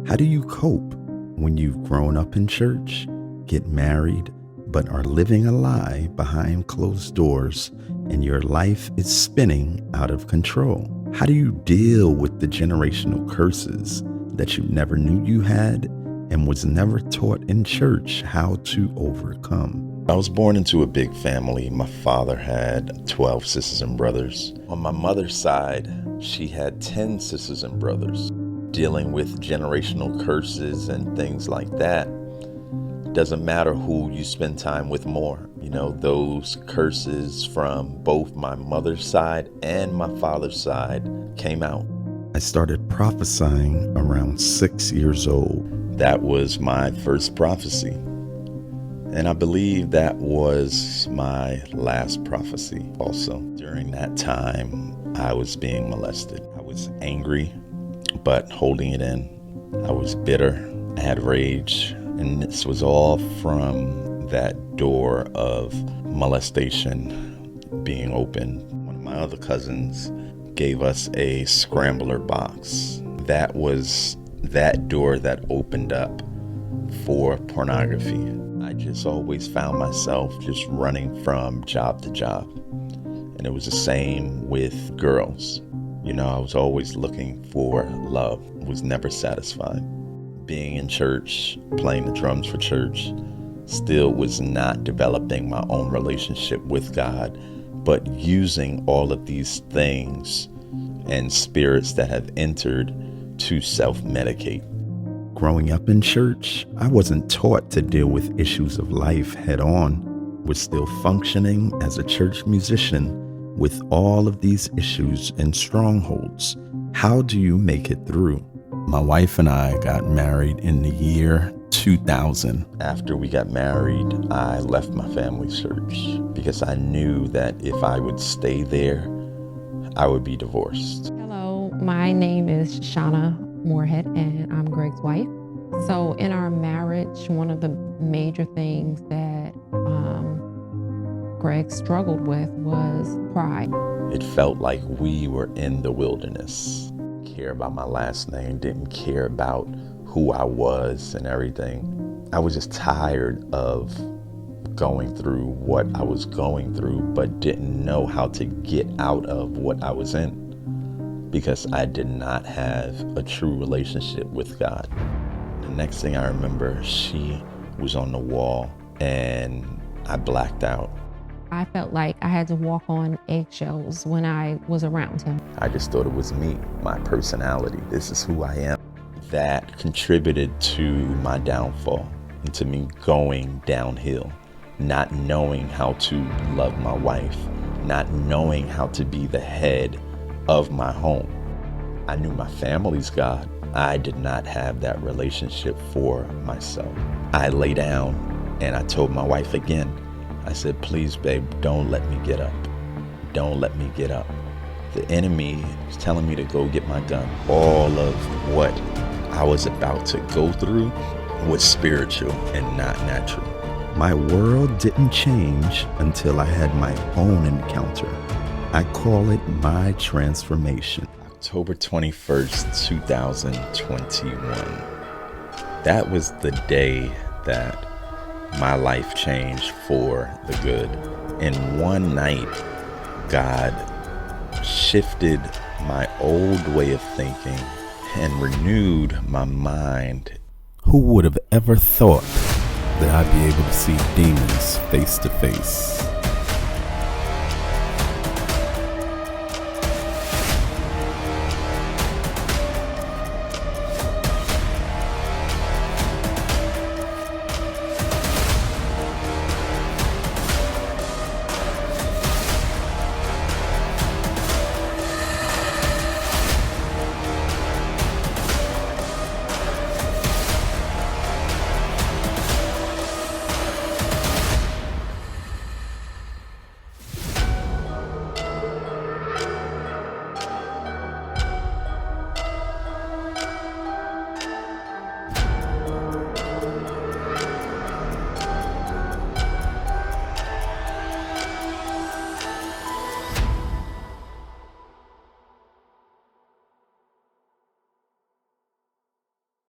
How do you cope when you've grown up in church, get married, but are living a lie behind closed doors and your life is spinning out of control? How do you deal with the generational curses that you never knew you had and was never taught in church how to overcome? I was born into a big family. My father had 12 sisters and brothers. On my mother's side, she had 10 sisters and brothers. Dealing with generational curses and things like that, doesn't matter who you spend time with more. Those curses from both my mother's side and my father's side came out. I started prophesying around 6 years old. That was my first prophecy. And I believe that was my last prophecy also. During that time, I was being molested. I was angry, but holding it in. I was bitter. I had rage. And this was all from that door of molestation being opened. One of my other cousins gave us a scrambler box. That was that door that opened up for pornography. I just always found myself just running from job to job. And it was the same with girls. I was always looking for love, was never satisfied. Being in church, playing the drums for church, still was not developing my own relationship with God, but using all of these things and spirits that have entered to self-medicate. Growing up in church, I wasn't taught to deal with issues of life head on. Was still functioning as a church musician with all of these issues and strongholds. How do you make it through? My wife and I got married in the year 2000. After we got married, I left my family's church because I knew that if I would stay there, I would be divorced. Hello, my name is Shauna Moorhead and I'm Greg's wife. So in our marriage, one of the major things that Greg struggled with was pride. It felt like we were in the wilderness. Didn't care about my last name, didn't care about who I was and everything. I was just tired of going through what I was going through, but didn't know how to get out of what I was in because I did not have a true relationship with God. The next thing I remember, she was on the wall and I blacked out. I felt like I had to walk on eggshells when I was around him. I just thought it was me, my personality. This is who I am. That contributed to my downfall and to me going downhill, not knowing how to love my wife, not knowing how to be the head of my home. I knew my family's God. I did not have that relationship for myself. I lay down and I told my wife again, I said, please, babe, don't let me get up. Don't let me get up. The enemy was telling me to go get my gun. All of what I was about to go through was spiritual and not natural. My world didn't change until I had my own encounter. I call it my transformation. October 21st, 2021. That was the day that my life changed for the good. In one night, God shifted my old way of thinking and renewed my mind. Who would have ever thought that I'd be able to see demons face to face?